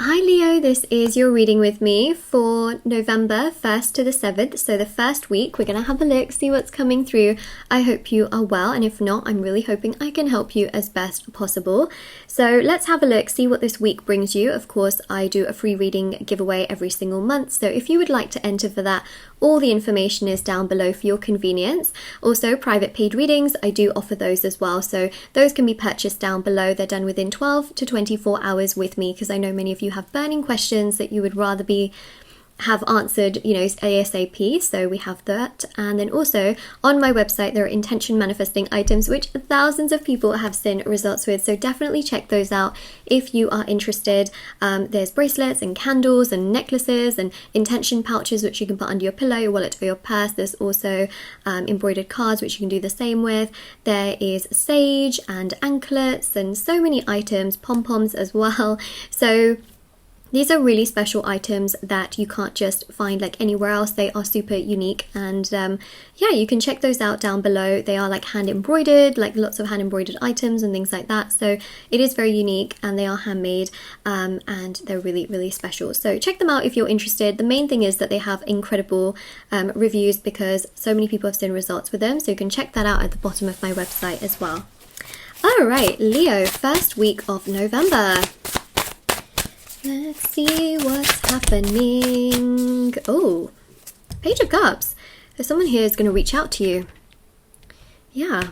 Hi Leo, this is your reading with me for November 1st to the 7th, so the first week. We're going to have a look, see what's coming through. I hope you are well, and if not, I'm really hoping I can help you as best possible. So let's have a look, see what this week brings you. Of course, I do a free reading giveaway every single month, so if you would like to enter for that, all the information is down below for your convenience. Also, private paid readings, I do offer those as well, so those can be purchased down below. They're done within 12 to 24 hours with me, because I know many of you have burning questions that you would rather have answered, ASAP, so we have that. And then also on my website there are intention manifesting items which thousands of people have seen results with, so definitely check those out if you are interested. There's bracelets and candles and necklaces and intention pouches which you can put under your pillow, your wallet, or your purse. There's also embroidered cards which you can do the same with. There is sage and anklets and so many items, pom-poms as well. So these are really special items that you can't just find like anywhere else. They are super unique, and yeah, you can check those out down below. They are like hand embroidered, like lots of hand embroidered items and things like that. So it is very unique, and they are handmade, and they're really, really special. So check them out if you're interested. The main thing is that they have incredible reviews, because so many people have seen results with them. So you can check that out at the bottom of my website as well. All right, Leo, first week of November. Let's see what's happening. Oh, Page of Cups. So someone here is going to reach out to you. Yeah.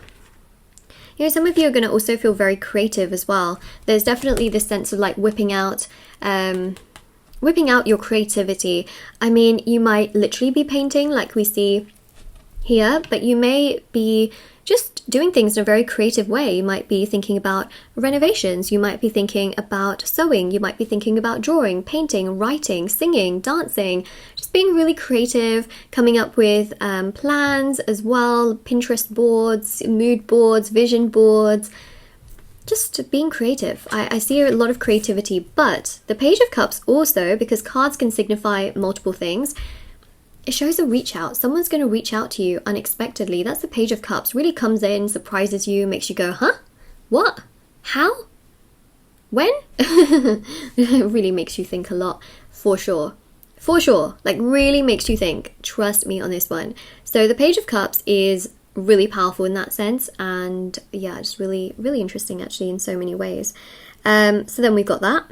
Some of you are going to also feel very creative as well. There's definitely this sense of like whipping out your creativity. I mean, you might literally be painting like we see here, but you may be just doing things in a very creative way. You might be thinking about renovations, you might be thinking about sewing, you might be thinking about drawing, painting, writing, singing, dancing, just being really creative, coming up with plans as well, Pinterest boards, mood boards, vision boards, just being creative. I see a lot of creativity, but the Page of Cups also, because cards can signify multiple things, it shows a reach out. Someone's going to reach out to you unexpectedly. That's the Page of Cups. Really comes in, surprises you, makes you go, huh? What? How? When? It really makes you think a lot, for sure. For sure. Like, really makes you think. Trust me on this one. So the Page of Cups is really powerful in that sense. And yeah, just really, really interesting actually in so many ways. So then we've got that.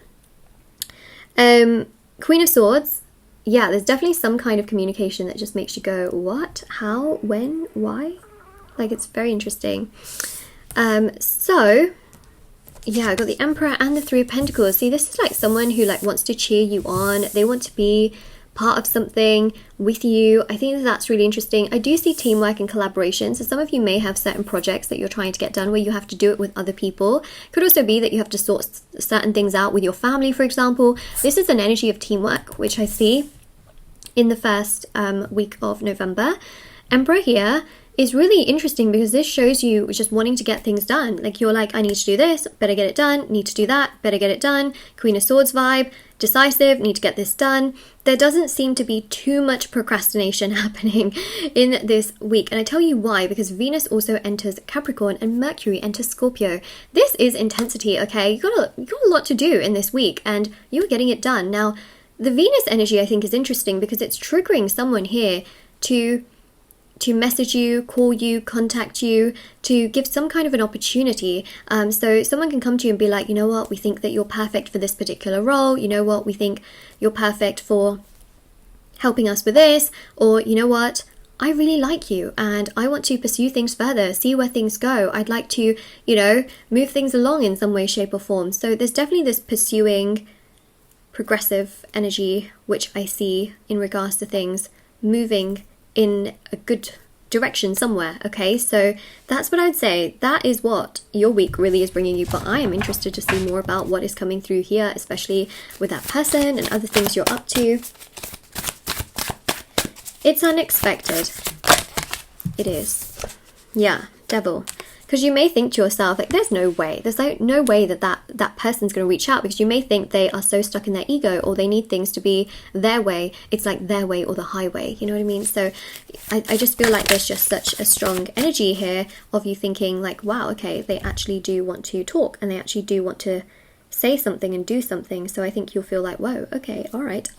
Queen of Swords. Yeah, there's definitely some kind of communication that just makes you go, what? How? When? Why? Like, it's very interesting. So, yeah, I got the Emperor and the Three of Pentacles. See, this is like someone who like wants to cheer you on. They want to be part of something with you. I think that's really interesting. I do see teamwork and collaboration. So some of you may have certain projects that you're trying to get done where you have to do it with other people. Could also be that you have to sort certain things out with your family, for example. This is an energy of teamwork, which I see in the first week of November. Emperor here is really interesting because this shows you just wanting to get things done. Like, you're like, I need to do this, better get it done, need to do that, better get it done. Queen of Swords vibe, decisive, need to get this done. There doesn't seem to be too much procrastination happening in this week. And I tell you why, because Venus also enters Capricorn and Mercury enters Scorpio. This is intensity, okay? You got a lot to do in this week, and you're getting it done. Now, the Venus energy I think is interesting because it's triggering someone here to message you, call you, contact you, to give some kind of an opportunity. So someone can come to you and be like, you know what, we think that you're perfect for this particular role. You know what, we think you're perfect for helping us with this. Or, you know what, I really like you and I want to pursue things further, see where things go. I'd like to, move things along in some way, shape or form. So there's definitely this pursuing progressive energy, which I see in regards to things moving in a good direction somewhere. Okay, so that's what I'd say. That is what your week really is bringing you, but I am interested to see more about what is coming through here, especially with that person and other things you're up to. It's unexpected. It is. Yeah, Devil. Because you may think to yourself, like, there's no way. There's no way that person's going to reach out, because you may think they are so stuck in their ego, or they need things to be their way. It's like their way or the highway. You know what I mean? So I just feel like there's just such a strong energy here of you thinking like, wow, okay, they actually do want to talk and they actually do want to say something and do something. So I think you'll feel like, whoa, okay, all right.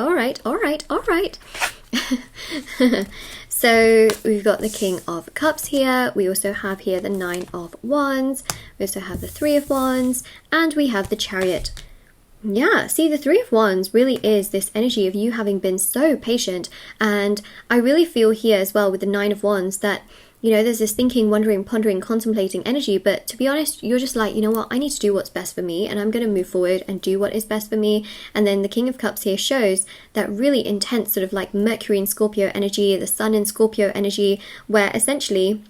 So we've got the King of Cups here. We also have here the 9 of Wands. We also have the 3 of Wands, and we have the Chariot. Yeah, see, the 3 of Wands really is this energy of you having been so patient. And I really feel here as well with the 9 of Wands that, you know, there's this thinking, wondering, pondering, contemplating energy. But to be honest, you're just like, you know what, I need to do what's best for me, and I'm going to move forward and do what is best for me. And then the King of Cups here shows that really intense sort of like Mercury in Scorpio energy, the Sun in Scorpio energy, where essentially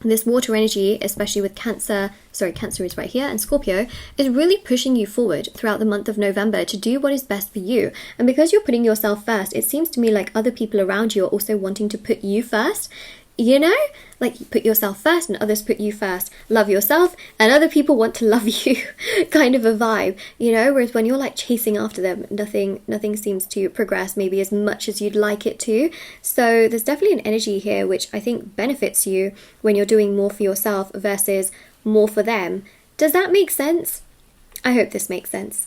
this water energy, especially with Cancer is right here, and Scorpio, is really pushing you forward throughout the month of November to do what is best for you. And because you're putting yourself first, it seems to me like other people around you are also wanting to put you first. You know, like you put yourself first and others put you first. Love yourself and other people want to love you kind of a vibe, you know, whereas when you're like chasing after them, nothing seems to progress maybe as much as you'd like it to. So there's definitely an energy here which I think benefits you when you're doing more for yourself versus more for them. Does that make sense? I hope this makes sense.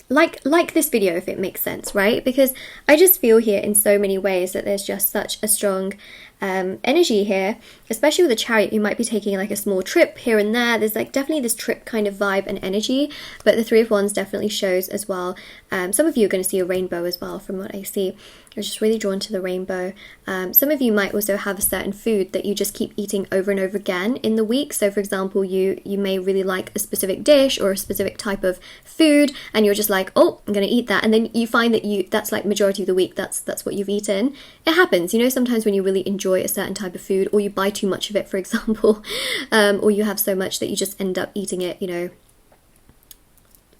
Like this video if it makes sense, right? Because I just feel here in so many ways that there's just such a strong energy here, especially with the Chariot. You might be taking like a small trip here and there. There's like definitely this trip kind of vibe and energy, but the 3 of Wands definitely shows as well. Some of you are going to see a rainbow as well from what I see. You're just really drawn to the rainbow. Some of you might also have a certain food that you just keep eating over and over again in the week. So for example, you may really like a specific dish or a specific type of food, and you're just like, oh, I'm going to eat that. And then you find that that's like majority of the week, that's what you've eaten. It happens, you know, sometimes when you really enjoy a certain type of food, or you buy too much of it, for example, or you have so much that you just end up eating it, you know,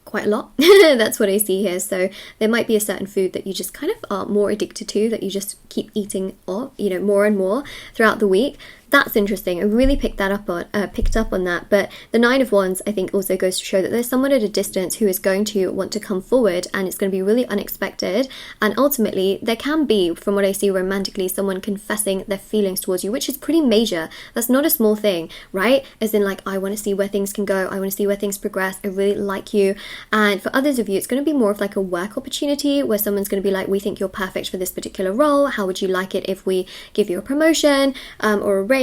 quite a lot. That's what I see here. So there might be a certain food that you just kind of are more addicted to, that you just keep eating, or you know, more and more throughout the week. That's interesting. I really picked up on that. But the 9 of Wands, I think, also goes to show that there's someone at a distance who is going to want to come forward, and it's going to be really unexpected. And ultimately, there can be, from what I see romantically, someone confessing their feelings towards you, which is pretty major. That's not a small thing, right? As in, like, I want to see where things can go. I want to see where things progress. I really like you. And for others of you, it's going to be more of like a work opportunity where someone's going to be like, we think you're perfect for this particular role. How would you like it if we give you a promotion or a raise?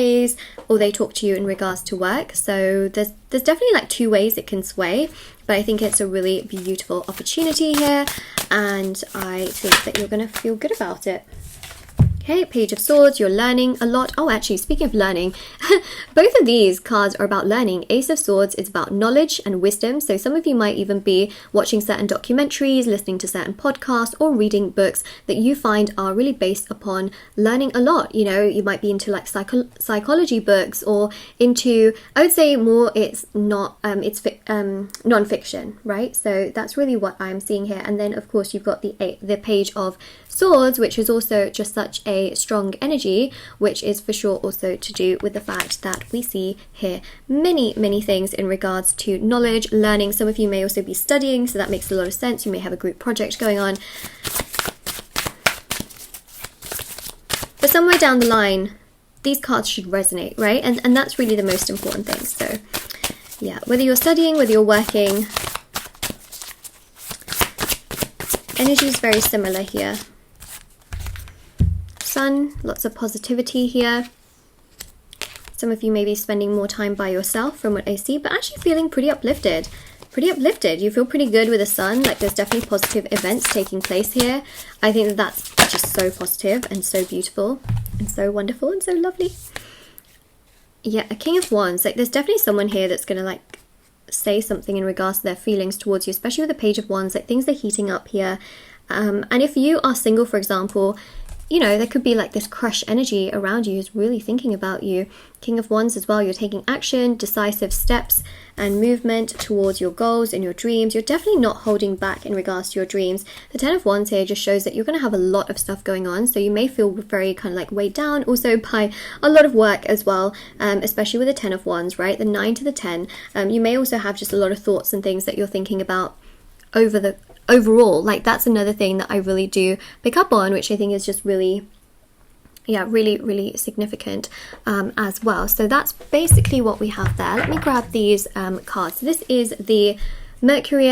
Or they talk to you in regards to work. So there's definitely like 2 ways it can sway, but I think it's a really beautiful opportunity here, and I think that you're going to feel good about it. Okay, Page of Swords, you're learning a lot. Oh, actually, speaking of learning, both of these cards are about learning. Ace of Swords is about knowledge and wisdom. So some of you might even be watching certain documentaries, listening to certain podcasts, or reading books that you find are really based upon learning a lot. You know, you might be into like psychology books, or into, I would say more it's not, it's non-fiction, right? So that's really what I'm seeing here. And then of course you've got the Page of Swords, which is also just such a strong energy, which is for sure also to do with the fact that we see here many things in regards to knowledge, learning. Some of you may also be studying, so that makes a lot of sense. You may have a group project going on. But somewhere down the line, these cards should resonate, right? And that's really the most important thing. So yeah, whether you're studying, whether you're working, energy is very similar here. Sun, lots of positivity here. Some of you may be spending more time by yourself from what I see, but actually feeling pretty uplifted. You feel pretty good with the Sun. Like there's definitely positive events taking place here. I think that that's just so positive and so beautiful and so wonderful and so lovely. Yeah, a King of Wands. Like there's definitely someone here that's going to like say something in regards to their feelings towards you, especially with the Page of Wands. Like things are heating up here. And if you are single, for example, you know, there could be like this crush energy around you who's really thinking about you. King of Wands as well, you're taking action, decisive steps and movement towards your goals and your dreams. You're definitely not holding back in regards to your dreams. The 10 of Wands here just shows that you're going to have a lot of stuff going on, so you may feel very kind of like weighed down also by a lot of work as well, especially with the 10 of Wands, right? The 9 to the 10. You may also have just a lot of thoughts and things that you're thinking about overall. Like that's another thing that I really do pick up on, which I think is just really, yeah, really significant as well. So that's basically what we have there. Let me grab these cards. So this is the Mercury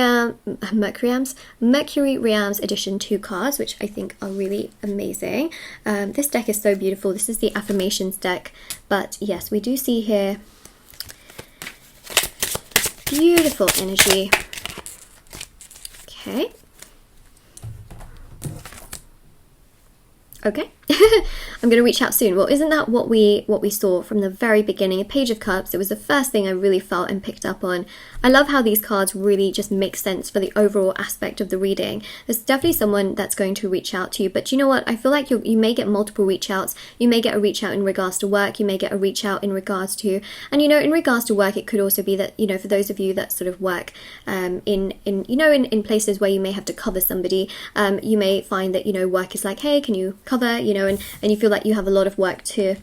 Realms edition 2 cards, which I think are really amazing. This deck is so beautiful. This is the affirmations deck, but yes, we do see here beautiful energy. Okay. Okay. I'm going to reach out soon. Well, isn't that what we saw from the very beginning? A Page of Cups. It was the first thing I really felt and picked up on. I love how these cards really just make sense for the overall aspect of the reading. There's definitely someone that's going to reach out to you, but you know what? I feel like you may get multiple reach outs. You may get a reach out in regards to work. You may get a reach out in regards to, and you know, in regards to work, it could also be that, you know, for those of you that sort of work in places where you may have to cover somebody, you may find that, you know, work is like, hey, can you cover, you know, and you feel like you have a lot of work to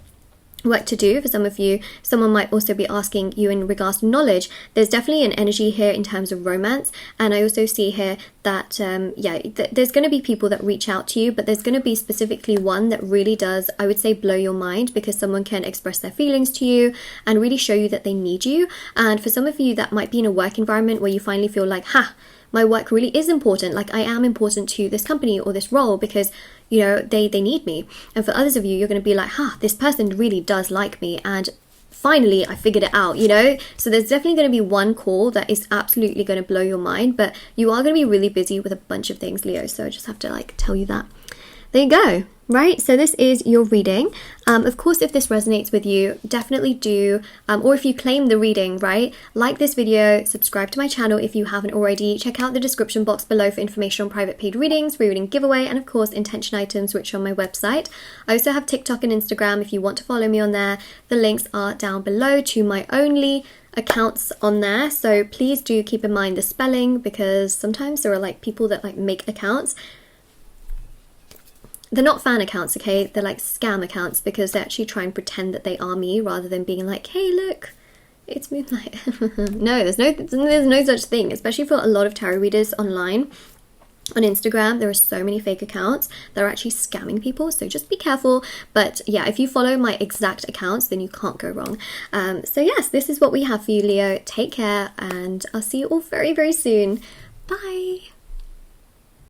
do. For some of you, someone might also be asking you in regards to knowledge. There's definitely an energy here in terms of romance, and I also see here that there's going to be people that reach out to you, but there's going to be specifically one that really does, I would say, blow your mind, because someone can express their feelings to you and really show you that they need you. And for some of you, that might be in a work environment where you finally feel like, my work really is important, like I am important to this company or this role because, you know, they need me. And for others of you, you're going to be like, this person really does like me, and finally I figured it out, you know. So there's definitely going to be one call that is absolutely going to blow your mind, but you are going to be really busy with a bunch of things, Leo, so I just have to like tell you that. There you go. Right, so this is your reading. Of course, if this resonates with you, definitely do, or if you claim the reading, right, like this video, subscribe to my channel if you haven't already, check out the description box below for information on private paid readings, free reading giveaway, and of course, intention items, which are on my website. I also have TikTok and Instagram if you want to follow me on there. The links are down below to my only accounts on there, so please do keep in mind the spelling, because sometimes there are like people that like make accounts. They're not fan accounts, okay? They're like scam accounts, because they actually try and pretend that they are me rather than being like, hey, look, it's Moonlight. No, there's no such thing, especially for a lot of tarot readers online. On Instagram, there are so many fake accounts that are actually scamming people, so just be careful. But yeah, if you follow my exact accounts, then you can't go wrong. So yes, this is what we have for you, Leo. Take care, and I'll see you all very, very soon. Bye!